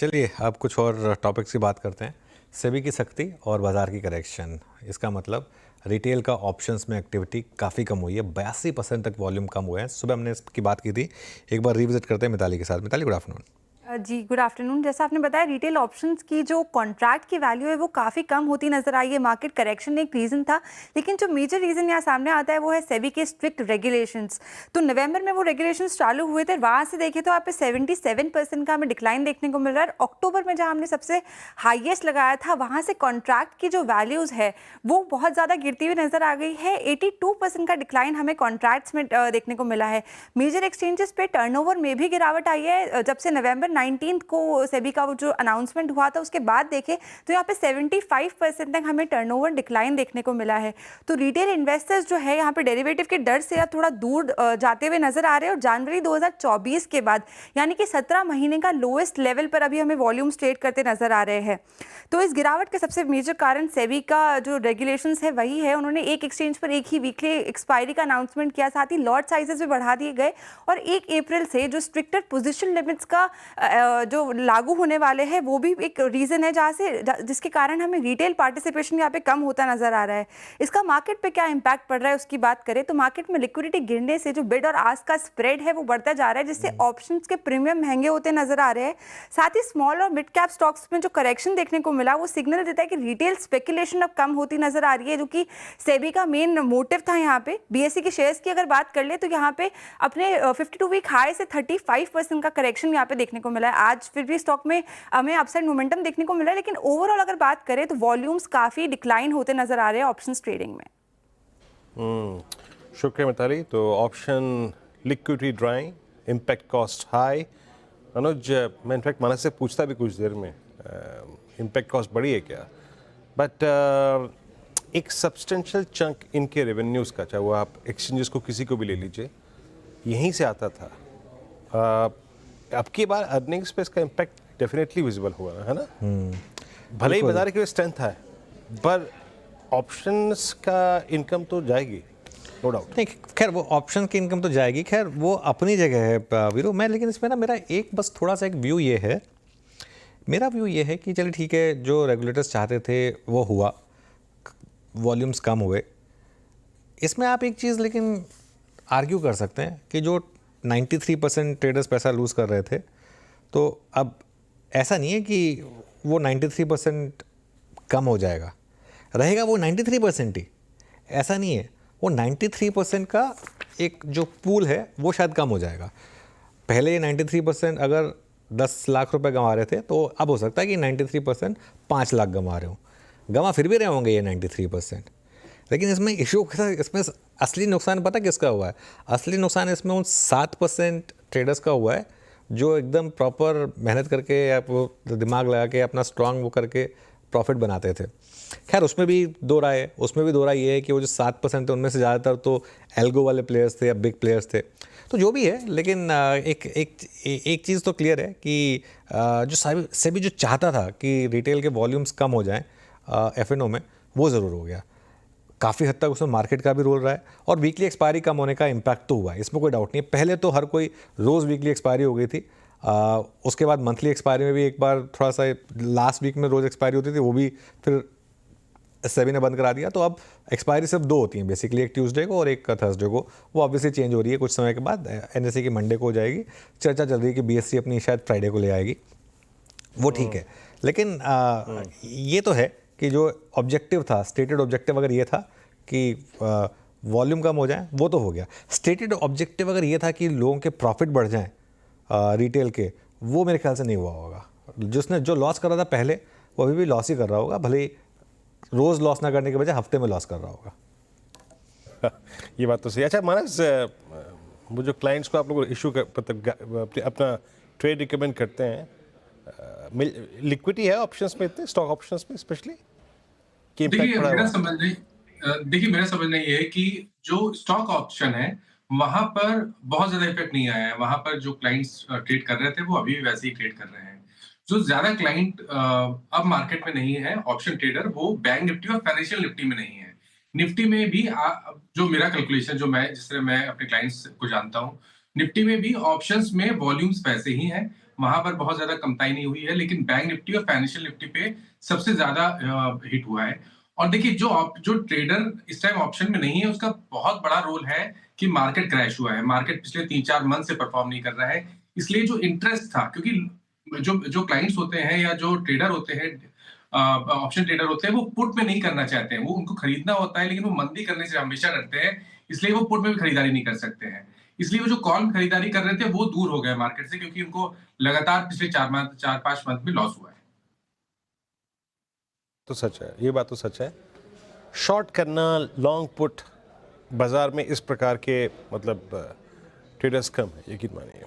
चलिए अब कुछ और टॉपिक्स की बात करते हैं। सेबी की सख्ती और बाजार की करेक्शन, इसका मतलब रिटेल का ऑप्शंस में एक्टिविटी काफ़ी कम हुई है। 82% तक वॉल्यूम कम हुए हैं। सुबह हमने इसकी बात की थी, एक बार रिविजिट करते हैं मिताली के साथ। Mitali, good afternoon. जी गुड आफ्टरनून। जैसा आपने बताया, रिटेल ऑप्शंस की जो कॉन्ट्रैक्ट की वैल्यू है वो काफ़ी कम होती नजर आई है। मार्केट करेक्शन एक रीज़न था, लेकिन जो मेजर रीज़न यहाँ सामने आता है वो है सेबी के स्ट्रिक्ट रेगुलेशंस। तो नवंबर में वो रेगुलेशंस चालू हुए थे, वहाँ से देखें तो आप 77% का हमें डिक्लाइन देखने को मिल रहा है। अक्टूबर में जहाँ हमने सबसे हाइएस्ट लगाया था, वहाँ से कॉन्ट्रैक्ट की जो वैल्यूज़ है वो बहुत ज़्यादा गिरती हुई नजर आ गई है। 82% का डिक्लाइन हमें कॉन्ट्रैक्ट्स में देखने को मिला है। मेजर एक्सचेंजेस पे टर्नओवर में भी गिरावट आई है। जब से नवंबर 19 को सेबी का वो जो अनाउंसमेंट हुआ था उसके बाद देखें तो यहाँ पे 75% तक हमें टर्नओवर डिक्लाइन देखने को मिला है। तो रिटेल इन्वेस्टर्स जो है यहाँ पे डेरिवेटिव के डर से अब थोड़ा दूर जाते हुए नजर आ रहे हैं। और जनवरी 2024 के बाद यानी कि 17 महीने का लोएस्ट लेवल पर अभी हमें वॉल्यूम्स ट्रेड करते नजर आ रहे हैं। तो इस गिरावट के सबसे मेजर कारण सेबी का जो रेगुलेशंस है वही है। उन्होंने एक एक्सचेंज पर एक ही वीकली एक्सपायरी का अनाउंसमेंट किया, साथ ही लॉट साइजेस भी बढ़ा दिए गए। और 1 अप्रैल से जो स्ट्रिक्टर पोजीशन लिमिट्स का जो लागू होने वाले हैं वो भी एक रीज़न है जिसके कारण हमें रिटेल पार्टिसिपेशन यहाँ पे कम होता नजर आ रहा है। इसका मार्केट पे क्या इम्पैक्ट पड़ रहा है उसकी बात करें तो मार्केट में लिक्विडिटी गिरने से जो बिड और आस्क का स्प्रेड है वो बढ़ता जा रहा है, जिससे ऑप्शंस के प्रीमियम महंगे होते नजर आ रहे हैं। साथ ही स्मॉल और मिड कैप स्टॉक्स में जो करेक्शन देखने को मिला वो सिग्नल देता है कि रिटेल स्पेकुलेशन अब कम होती नजर आ रही है, जो कि सेबी का मेन मोटिव था। यहाँ पे बीएसई के शेयर्स की अगर बात कर ले तो यहाँ पे अपने 52 वीक हाई से 35% का करेक्शन यहाँ पे देखने को मिला है। आज फिर भी स्टॉक में हमें अपसाइड मोमेंटम देखने को मिला है, लेकिन ओवरऑल अगर बात करें तो वॉल्यूम्स काफी डिक्लाइन होते नजर आ रहे हैं ऑप्शंस ट्रेडिंग में। शुक्रिया मिताली। तो option liquidity drawing, impact cost high. Anuj, मैं इनफैक्ट मानस से पूछता भी कुछ देर में इम्पैक्ट कॉस्ट बढ़ी है क्या, बट एक सब्सटेंशियल चंक इनके रेवेन्यूज़ का, चाहे वो आप एक्सचेंजेस को किसी को भी ले लीजिए, यहीं से आता था। अब की बार अर्निंग्स पे इसका इम्पैक्ट डेफिनेटली विजिबल हुआ है ना। भले ही बाजार की स्ट्रेंथ है, पर ऑप्शंस का इनकम तो जाएगी, नो डाउट। नहीं, खैर वो ऑप्शन की इनकम तो जाएगी, खैर वो अपनी जगह है वीरू। मैं लेकिन इसमें ना मेरा एक बस थोड़ा सा एक व्यू ये है, मेरा व्यू ये है कि चलिए ठीक है, जो रेगुलेटर्स चाहते थे वो हुआ, वॉल्यूम्स कम हुए। इसमें आप एक चीज़ लेकिन आर्ग्यू कर सकते हैं कि जो 93% ट्रेडर्स पैसा लूज़ कर रहे थे, तो अब ऐसा नहीं है कि वो 93% कम हो जाएगा, रहेगा वो 93% ही। ऐसा नहीं है, वो 93% का एक जो पूल है वो शायद कम हो जाएगा। पहले ये 93% अगर 10 लाख रुपए गंवा रहे थे, तो अब हो सकता है कि 93% 5 लाख गंवा रहे हों। गंवा फिर भी रहे होंगे ये 93%, लेकिन इसमें इशू, इसमें असली नुकसान पता किसका हुआ है? असली नुकसान इसमें उन 7% ट्रेडर्स का हुआ है जो एकदम प्रॉपर मेहनत करके या वो दिमाग लगा के अपना स्ट्रांग वो करके प्रॉफिट बनाते थे। खैर उसमें भी दो राय ये है कि वो जो 7% थे उनमें से ज़्यादातर तो एल्गो वाले प्लेयर्स थे या बिग प्लेयर्स थे। तो जो भी है, लेकिन एक चीज़ तो क्लियर है कि जो सेबी जो चाहता था कि रिटेल के वॉल्यूम्स कम हो जाएं एफएनओ में, वो ज़रूर हो गया। काफ़ी हद तक उसमें मार्केट का भी रोल रहा है, और वीकली एक्सपायरी कम होने का इम्पैक्ट तो हुआ है, इसमें कोई डाउट नहीं है। पहले तो हर कोई रोज़ वीकली एक्सपायरी हो गई थी, उसके बाद मंथली एक्सपायरी में भी एक बार थोड़ा सा लास्ट वीक में रोज़ एक्सपायरी होती थी, वो भी फिर सेबी ने बंद करा दिया। तो अब एक्सपायरी सिर्फ 2 होती हैं बेसिकली, एक ट्यूसडे को और एक थर्सडे को। वो ऑब्वियसली चेंज हो रही है कुछ समय के बाद, एनएसई की मंडे को हो जाएगी। चर्चा चल रही है कि बीएसई अपनी शायद फ्राइडे को ले आएगी, वो ठीक है। लेकिन ये तो है कि जो ऑब्जेक्टिव था, स्टेटेड ऑब्जेक्टिव अगर ये था कि वॉल्यूम कम हो जाए, वो तो हो गया। स्टेटेड ऑब्जेक्टिव अगर ये था कि लोगों के प्रॉफिट बढ़ जाएं रिटेल के, वो मेरे ख्याल से नहीं हुआ होगा। जिसने जो लॉस कर रहा था पहले, वो अभी भी लॉस ही कर रहा होगा, भले ही रोज़ लॉस ना करने के बजाय हफ्ते में लॉस कर रहा होगा। ये बात तो सही। अच्छा मानस, वो जो क्लाइंट्स को आप लोग इशू अपना ट्रेड रिकमेंड करते हैं, लिक्विडिटी है ऑप्शंस में, इतने स्टॉक ऑप्शंस में स्पेशली कि देखिए इम्पैक्ट मेरा पड़ा समझना ये है कि जो स्टॉक ऑप्शन है वहां पर बहुत ज्यादा इफेक्ट नहीं आया है। वहां पर जो क्लाइंट्स ट्रेड कर रहे थे वो अभी भी वैसे ही ट्रेड कर रहे हैं। जो ज्यादा क्लाइंट अब मार्केट में नहीं है ऑप्शन ट्रेडर, वो बैंक निफ्टी और फाइनेंशियल निफ्टी में नहीं है। निफ्टी में भी जो मेरा कैलकुलेशन, जिस तरह मैं अपने क्लाइंट्स को जानता हूँ, निफ्टी में भी ऑप्शंस में वॉल्यूम्स वैसे ही हैं। वहां पर बहुत ज्यादा कमताई नहीं हुई है, लेकिन बैंक निफ्टी और फाइनेंशियल निफ्टी पे सबसे ज्यादा हिट हुआ है। और देखिए जो ट्रेडर इस टाइम ऑप्शन में नहीं है, उसका बहुत बड़ा रोल है कि मार्केट क्रैश हुआ है। मार्केट पिछले 3-4 मंथ से परफॉर्म नहीं कर रहा है, इसलिए जो इंटरेस्ट था, क्योंकि जो क्लाइंट्स होते हैं या जो ट्रेडर होते हैं, ऑप्शन ट्रेडर होते हैं, वो पुट में नहीं करना चाहते हैं। वो उनको खरीदना होता है, लेकिन वो मंदी करने से हमेशा डरते हैं, इसलिए वो पुट में भी खरीदारी नहीं कर सकते हैं। इसलिए वो जो कॉल में खरीदारी कर रहे थे, वो दूर हो गए मार्केट से, क्योंकि उनको लगातार पिछले 4-5 मंथ में लॉस हुआ है। तो सच है, ये बात तो सच है। शॉर्ट करना, लॉन्ग पुट बाजार में इस प्रकार के मतलब ट्रेडर्स कम है, यकीन मानिए।